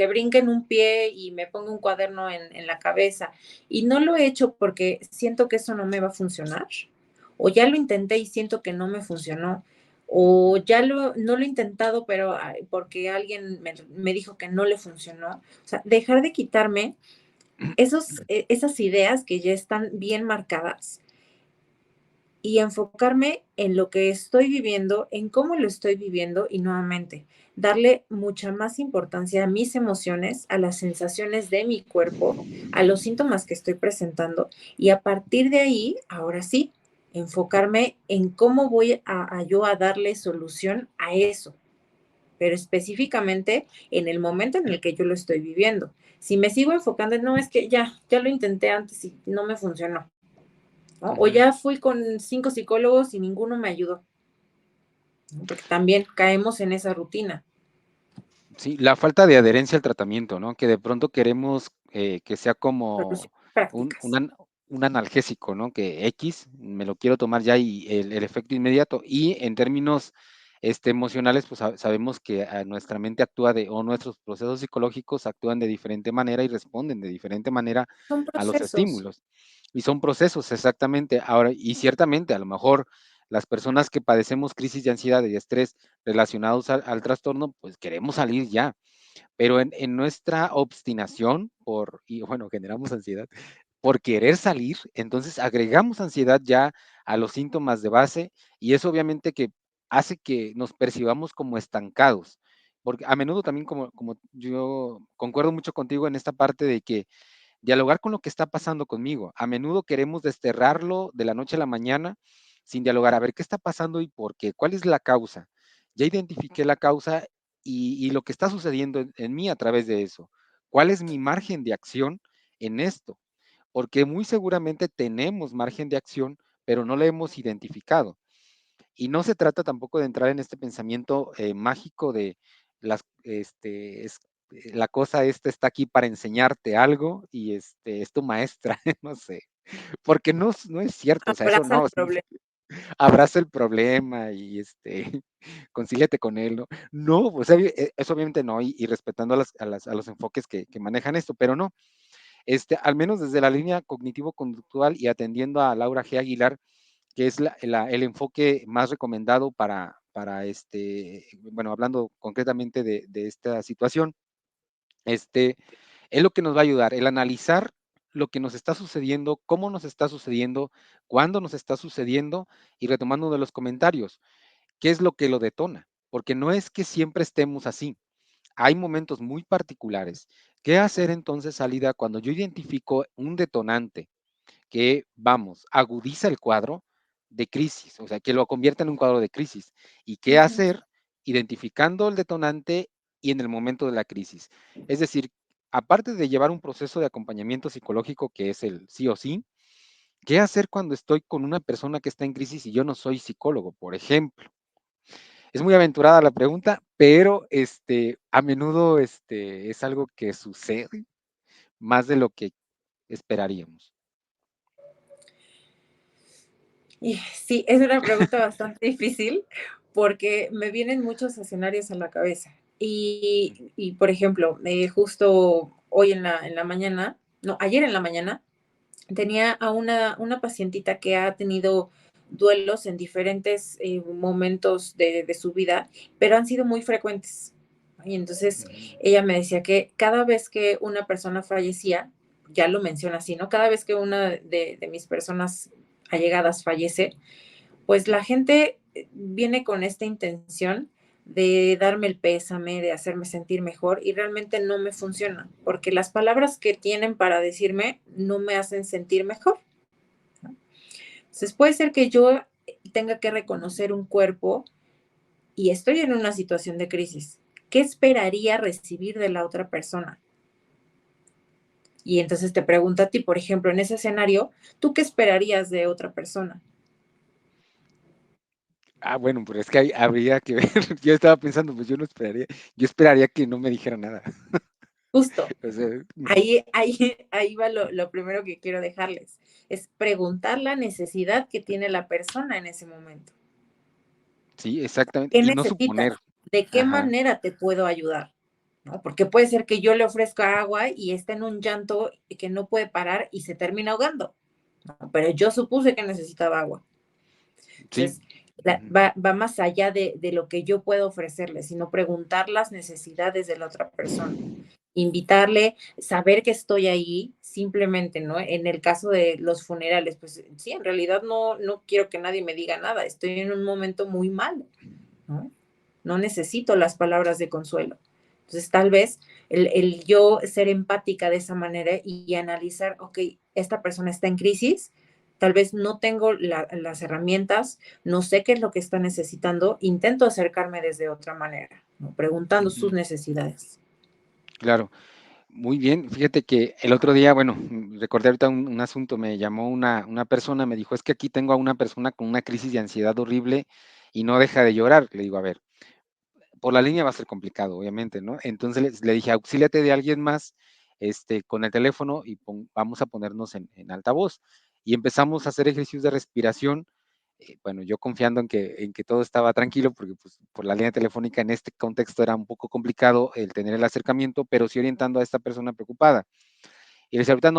brinque en un pie y me ponga un cuaderno en la cabeza y no lo he hecho porque siento que eso no me va a funcionar, o ya lo intenté y siento que no me funcionó, o
Ujú.
ya no lo he intentado, pero porque alguien me dijo que no le funcionó. O sea, dejar de quitarme esas ideas que ya están bien marcadas y enfocarme en lo que estoy viviendo, en cómo lo estoy viviendo y nuevamente darle mucha más importancia a mis emociones, a las sensaciones de mi cuerpo, a los síntomas que estoy presentando y a partir de ahí, ahora sí, enfocarme en cómo voy a yo a darle solución a eso, pero específicamente en el momento en el que yo lo estoy viviendo. Si me sigo enfocando en, no, es que ya lo intenté antes y no me funcionó, ¿no? O
Ujú.
ya fui con 5 psicólogos y ninguno me ayudó, ¿no? Porque también caemos en esa rutina.
Sí, la falta de adherencia al tratamiento, ¿no? Que de pronto queremos que sea como
Soluciones
un
prácticas.
un analgésico, ¿no? Que X, me lo quiero tomar ya y el efecto inmediato. Y en términos emocionales, pues sabemos que nuestra mente actúa o nuestros procesos psicológicos actúan de diferente manera y responden de diferente manera
Son
a los
procesos.
estímulos. Y son procesos, exactamente. Ahora, y ciertamente, a lo mejor las personas que padecemos crisis de ansiedad y de estrés relacionados al trastorno, pues queremos salir ya, pero en nuestra obstinación y bueno, generamos ansiedad por querer salir, entonces agregamos ansiedad ya a los síntomas de base y eso obviamente que hace que nos percibamos como estancados, porque a menudo también como yo concuerdo mucho contigo en esta parte de que dialogar con lo que está pasando conmigo. A menudo queremos desterrarlo de la noche a la mañana sin dialogar. A ver, ¿qué está pasando y por qué? ¿Cuál es la causa? Ya identifiqué la causa y lo que está sucediendo en mí a través de eso. ¿Cuál es mi margen de acción en esto? Porque muy seguramente tenemos margen de acción, pero no lo hemos identificado. Y no se trata tampoco de entrar en este pensamiento mágico de la cosa esta está aquí para enseñarte algo y es tu maestra, no sé, porque no es cierto, o sea, eso
Abraza el
no,
problema.
abraza el problema y concíliate con él, ¿no? No, pues eso obviamente no, y respetando a los enfoques que manejan esto, pero no, al menos desde la línea cognitivo-conductual y atendiendo a Laura G. Aguilar, que es el enfoque más recomendado para bueno, hablando concretamente de esta situación, este, es lo que nos va a ayudar, el analizar lo que nos está sucediendo, cómo nos está sucediendo, cuándo nos está sucediendo, y retomando uno de los comentarios, ¿qué es lo que lo detona? Porque no es que siempre estemos así, hay momentos muy particulares. ¿Qué hacer entonces, Salida, cuando yo identifico un detonante que, vamos, agudiza el cuadro de crisis, o sea, que lo convierta en un cuadro de crisis? ¿Y qué
Ujú.
hacer identificando el detonante y en el momento de la crisis? Es decir, aparte de llevar un proceso de acompañamiento psicológico que es el sí o sí, ¿qué hacer cuando estoy con una persona que está en crisis y yo no soy psicólogo, por ejemplo? Es muy aventurada la pregunta, pero a menudo es algo que sucede más de lo que esperaríamos.
Y sí, es una pregunta bastante difícil porque me vienen muchos escenarios a la cabeza. Y por ejemplo, justo hoy en la mañana, no, ayer en la mañana, tenía a una pacientita que ha tenido duelos en diferentes momentos de su vida, pero han sido muy frecuentes. Y entonces
Ujú,
ella me decía que cada vez que una persona fallecía, ya lo menciona así, ¿no? Cada vez que una de mis personas allegadas fallece, pues la gente viene con esta intención de darme el pésame, de hacerme sentir mejor y realmente no me funciona, porque las palabras que tienen para decirme no me hacen sentir mejor. Entonces puede ser que yo tenga que reconocer un cuerpo y estoy en una situación de crisis. ¿Qué esperaría recibir de la otra persona? Y entonces te pregunto a ti, por ejemplo, en ese escenario, ¿tú qué esperarías de otra persona?
bueno, pero es que habría que ver. Yo estaba pensando, pues yo esperaría que no me dijera nada.
Justo,
O sea, ujú.
ahí va lo primero que quiero dejarles, es preguntar la necesidad que tiene la persona en ese momento.
Sí, exactamente.
¿Qué
Y no suponer.
necesitas? ¿De qué
Ajá.
manera te puedo ayudar? ¿No? Porque puede ser que yo le ofrezca agua y esté en un llanto que no puede parar y se termina ahogando, ¿no? Pero yo supuse que necesitaba agua.
Sí.
Entonces,
Ujú,
va más allá de lo que yo puedo ofrecerle, sino preguntar las necesidades de la otra persona. Invitarle, saber que estoy ahí, simplemente, ¿no? En el caso de los funerales, pues sí, en realidad no quiero que nadie me diga nada, estoy en un momento muy malo, ¿no? No necesito las palabras de consuelo. Entonces, tal vez el yo ser empática de esa manera y analizar, ok, esta persona está en crisis, tal vez no tengo las herramientas, no sé qué es lo que está necesitando, intento acercarme desde otra manera, ¿no? Preguntando sus
ujú,
necesidades.
claro. Muy bien, fíjate que el otro día, bueno, recordé ahorita un asunto, me llamó una persona, me dijo, es que aquí tengo a una persona con una crisis de ansiedad horrible y no deja de llorar. Le digo, a ver, por la línea va a ser complicado, obviamente, ¿no? Entonces le dije, auxíliate de alguien más, con el teléfono y vamos a ponernos en altavoz. Y empezamos a hacer ejercicios de respiración. Bueno, yo confiando en que todo estaba tranquilo, porque pues, por la línea telefónica en este contexto era un poco complicado el tener el acercamiento, pero sí orientando a esta persona preocupada. Y le decía, ahorita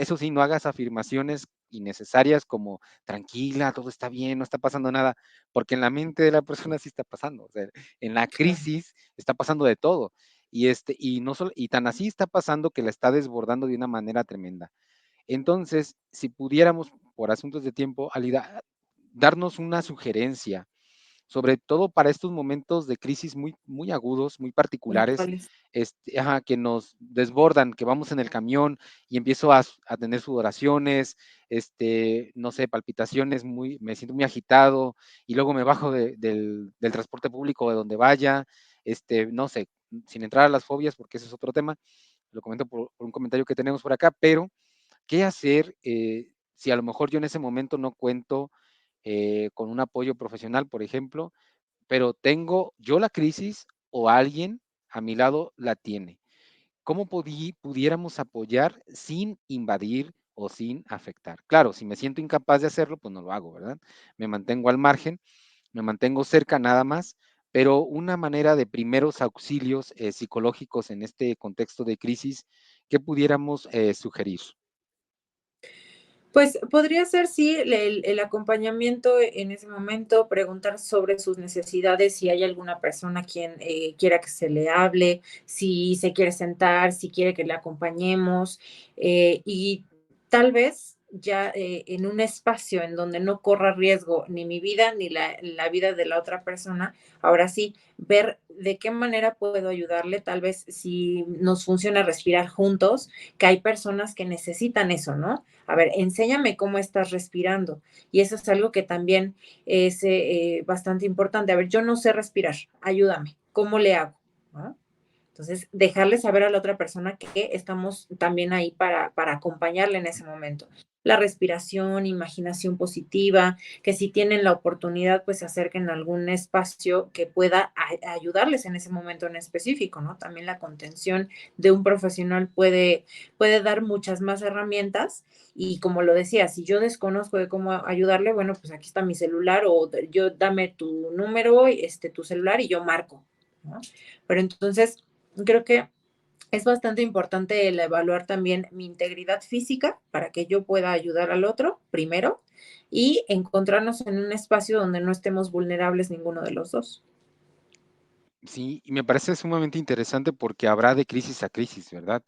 eso sí, no hagas afirmaciones innecesarias como tranquila, todo está bien, no está pasando nada, porque en la mente de la persona sí está pasando, o sea, en la
Claro.
crisis está pasando de todo. Y no solo, y tan así está pasando que la está desbordando de una manera tremenda. Entonces, si pudiéramos, por asuntos de tiempo, Alida, darnos una sugerencia sobre todo para estos momentos de crisis muy, muy agudos, muy particulares,
Puntuales.
ajá, que nos desbordan, que vamos en el camión y empiezo a tener sudoraciones, no sé, palpitaciones, me siento muy agitado y luego me bajo del transporte público de donde vaya, no sé, sin entrar a las fobias, porque ese es otro tema, lo comento por un comentario que tenemos por acá, pero ¿qué hacer si a lo mejor yo en ese momento no cuento con un apoyo profesional, por ejemplo, pero tengo yo la crisis o alguien a mi lado la tiene? ¿Cómo pudiéramos apoyar sin invadir o sin afectar? Claro, si me siento incapaz de hacerlo, pues no lo hago, ¿verdad? Me mantengo al margen, me mantengo cerca nada más, pero una manera de primeros auxilios psicológicos en este contexto de crisis, ¿qué pudiéramos sugerir?
Pues podría ser, sí, el acompañamiento en ese momento, preguntar sobre sus necesidades, si hay alguna persona quien quiera que se le hable, si se quiere sentar, si quiere que le acompañemos, y tal vez ya en un espacio en donde no corra riesgo ni mi vida ni la vida de la otra persona, ahora sí, ver de qué manera puedo ayudarle, tal vez si nos funciona respirar juntos, que hay personas que necesitan eso, ¿no? A ver, enséñame cómo estás respirando. Y eso es algo que también es bastante importante. A ver, yo no sé respirar, ayúdame, ¿cómo le hago? ¿No? Entonces, dejarle saber a la otra persona que estamos también ahí para acompañarle en ese momento. La respiración, imaginación positiva, que si tienen la oportunidad, pues se acerquen a algún espacio que pueda ayudarles en ese momento en específico, ¿no? También la contención de un profesional puede dar muchas más herramientas y como lo decía, si yo desconozco de cómo ayudarle, bueno, pues aquí está mi celular o yo dame tu número, tu celular y yo marco, ¿no? Pero entonces creo que es bastante importante el evaluar también mi integridad física para que yo pueda ayudar al otro primero y encontrarnos en un espacio donde no estemos vulnerables ninguno de los dos.
Sí, y me parece sumamente interesante porque habrá de crisis a crisis, ¿verdad?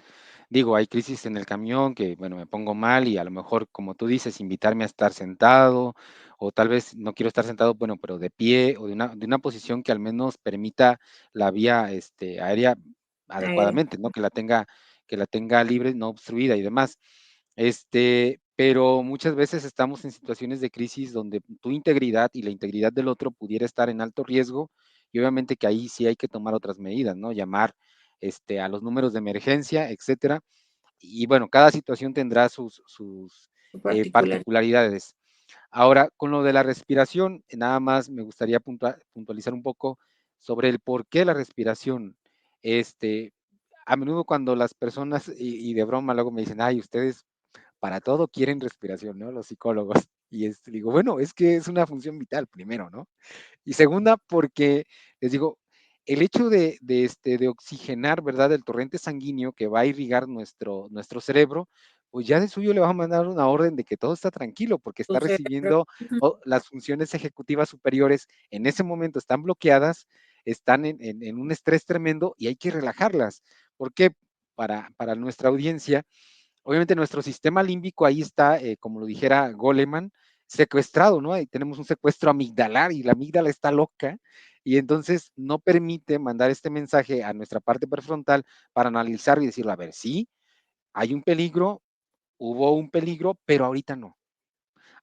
Digo, hay crisis en el camión que, bueno, me pongo mal y a lo mejor, como tú dices, invitarme a estar sentado o tal vez no quiero estar sentado, bueno, pero de pie o de una posición que al menos permita la vía aérea
Aérea.
adecuadamente, ¿no? Que la tenga libre, no obstruida y demás. Pero muchas veces estamos en situaciones de crisis donde tu integridad y la integridad del otro pudiera estar en alto riesgo y obviamente que ahí sí hay que tomar otras medidas, ¿no? Llamar a los números de emergencia, etcétera. Y bueno, cada situación tendrá sus
Particular.
particularidades. Ahora, con lo de la respiración, nada más me gustaría puntualizar un poco sobre el por qué la respiración. Este, a menudo cuando las personas, y de broma luego me dicen, ay, ustedes para todo quieren respiración, ¿no? Los psicólogos. Y digo, bueno, es que es una función vital, primero, ¿no? Y segunda, porque les digo, el hecho de oxigenar, ¿verdad? El torrente sanguíneo que va a irrigar nuestro cerebro, pues ya de suyo le va a mandar una orden de que todo está tranquilo, porque
Tu
está
cerebro.
recibiendo las funciones ejecutivas superiores en ese momento están bloqueadas, están en un estrés tremendo y hay que relajarlas. ¿Por qué? Para nuestra audiencia, obviamente nuestro sistema límbico ahí está, como lo dijera Goleman, secuestrado, ¿no? Ahí tenemos un secuestro amigdalar y la amígdala está loca y entonces no permite mandar este mensaje a nuestra parte prefrontal para analizar y decirle, a ver, sí, hay un peligro, hubo un peligro, pero ahorita no.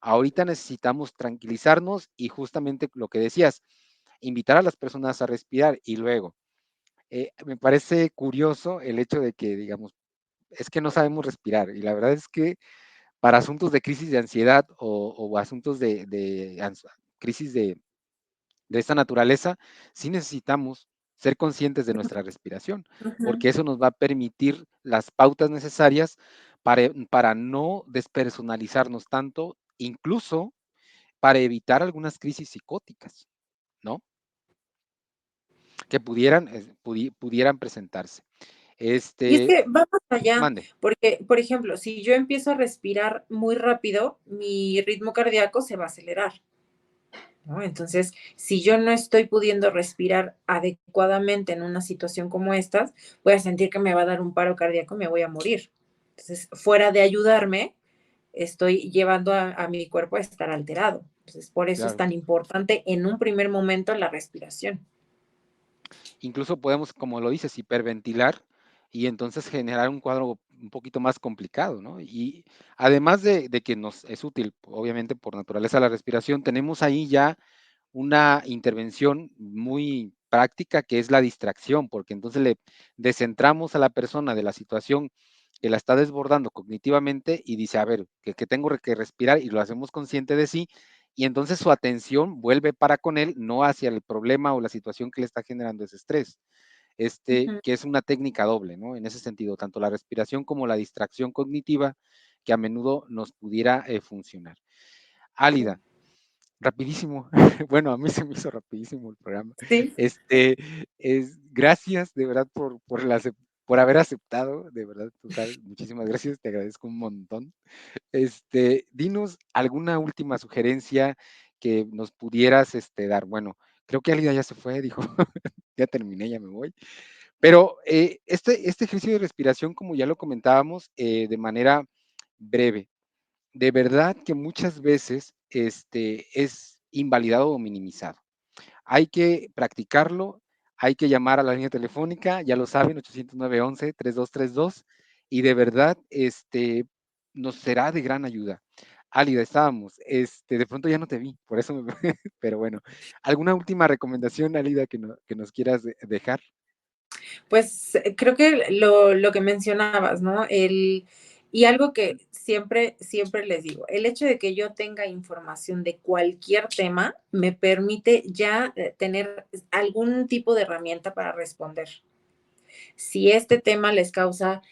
Ahorita necesitamos tranquilizarnos y justamente lo que decías, invitar a las personas a respirar y luego, me parece curioso el hecho de que, digamos, es que no sabemos respirar y la verdad es que para asuntos de crisis de ansiedad o asuntos de crisis de esta naturaleza, sí necesitamos ser conscientes de nuestra respiración,
Ujú.
porque eso nos va a permitir las pautas necesarias para no despersonalizarnos tanto, incluso para evitar algunas crisis psicóticas, ¿no? Que pudieran presentarse.
Y es
Este,
que va más allá,
mande.
porque, por ejemplo, si yo empiezo a respirar muy rápido, mi ritmo cardíaco se va a acelerar, ¿no? Entonces, si yo no estoy pudiendo respirar adecuadamente en una situación como estas, voy a sentir que me va a dar un paro cardíaco y me voy a morir. Entonces, fuera de ayudarme, estoy llevando a mi cuerpo a estar alterado. Entonces, por eso es
Claro.
tan importante en un primer momento la respiración.
Incluso podemos, como lo dices, hiperventilar y entonces generar un cuadro un poquito más complicado, ¿no? Y además de que nos es útil, obviamente por naturaleza la respiración, tenemos ahí ya una intervención muy práctica que es la distracción, porque entonces le descentramos a la persona de la situación que la está desbordando cognitivamente y dice, a ver, que tengo que respirar y lo hacemos consciente de sí, y entonces su atención vuelve para con él, no hacia el problema o la situación que le está generando ese estrés.
Ujú.
Que es una técnica doble, ¿no? En ese sentido, tanto la respiración como la distracción cognitiva que a menudo nos pudiera funcionar.
Sí.
Álida, rapidísimo. Bueno, a mí se me hizo rapidísimo el programa.
Sí.
Gracias de verdad por haber aceptado, de verdad, total, muchísimas gracias, te agradezco un montón. Dinos alguna última sugerencia que nos pudieras dar. Bueno, creo que Alida ya se fue, dijo, ya terminé, ya me voy. Pero este ejercicio de respiración, como ya lo comentábamos, de manera breve, de verdad que muchas veces es invalidado o minimizado. Hay que practicarlo, hay que llamar a la línea telefónica, ya lo saben, 800-911-3232, y de verdad nos será de gran ayuda. Álida, estábamos, de pronto ya no te vi, por eso, pero bueno, ¿alguna última recomendación, Álida, que nos quieras dejar?
Pues creo que lo que mencionabas, ¿no? Y algo que siempre, siempre les digo, el hecho de que yo tenga información de cualquier tema me permite ya tener algún tipo de herramienta para responder. Si este tema les causa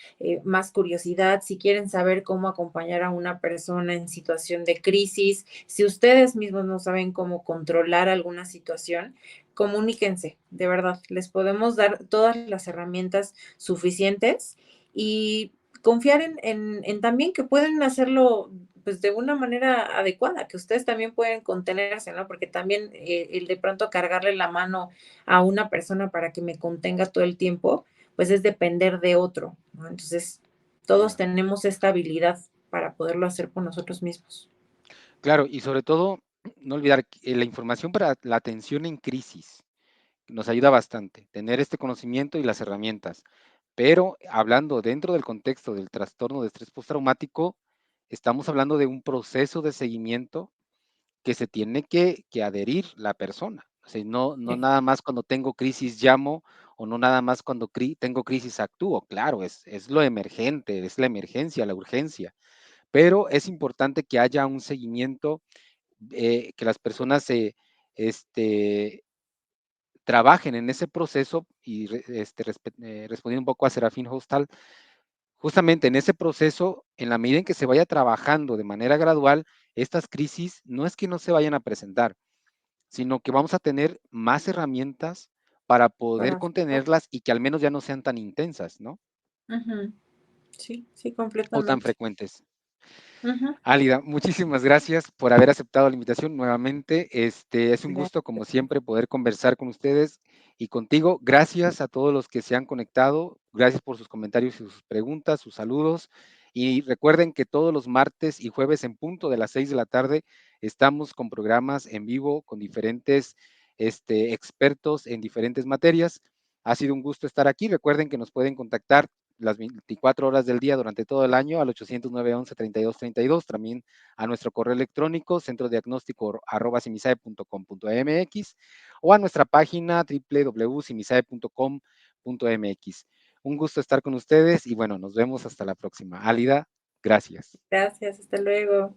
más curiosidad, si quieren saber cómo acompañar a una persona en situación de crisis, si ustedes mismos no saben cómo controlar alguna situación, comuníquense, de verdad, les podemos dar todas las herramientas suficientes y confiar en también que pueden hacerlo pues de una manera adecuada, que ustedes también pueden contenerse, ¿no? Porque también el de pronto cargarle la mano a una persona para que me contenga todo el tiempo, pues es depender de otro, ¿no? Entonces, todos
Claro.
tenemos esta habilidad para poderlo hacer por nosotros mismos.
Claro, y sobre todo, no olvidar que la información para la atención en crisis nos ayuda bastante, tener este conocimiento y las herramientas. Pero hablando dentro del contexto del trastorno de estrés postraumático, estamos hablando de un proceso de seguimiento que se tiene que adherir la persona. O sea, no
Sí,
nada más cuando tengo crisis llamo o no nada más cuando tengo crisis actúo. Claro, es lo emergente, es la emergencia, la urgencia, pero es importante que haya un seguimiento, que las personas este, trabajen en ese proceso y respondiendo un poco a Serafín Hostal, justamente en ese proceso, en la medida en que se vaya trabajando de manera gradual, estas crisis no es que no se vayan a presentar, sino que vamos a tener más herramientas para poder
para
contenerlas y que al menos ya no sean tan intensas, ¿no?
ujú. Sí, sí,
O tan
completamente.
frecuentes.
Ujú.
Álida, muchísimas gracias por haber aceptado la invitación nuevamente. Es un gusto, como
Gracias.
siempre, poder conversar con ustedes y contigo. Gracias a todos los que se han conectado. Gracias por sus comentarios y sus preguntas, sus saludos. Y recuerden que todos los martes y jueves en punto de las 6 de la tarde estamos con programas en vivo con diferentes expertos en diferentes materias. Ha sido un gusto estar aquí. Recuerden que nos pueden contactar las 24 horas del día durante todo el año al 809-11-32-32, también a nuestro correo electrónico centrodiagnóstico@cimisae.com.mx o a nuestra página www.cimisae.com.mx. Un gusto estar con ustedes y bueno, nos vemos hasta la próxima. Álida, gracias.
Gracias, hasta luego.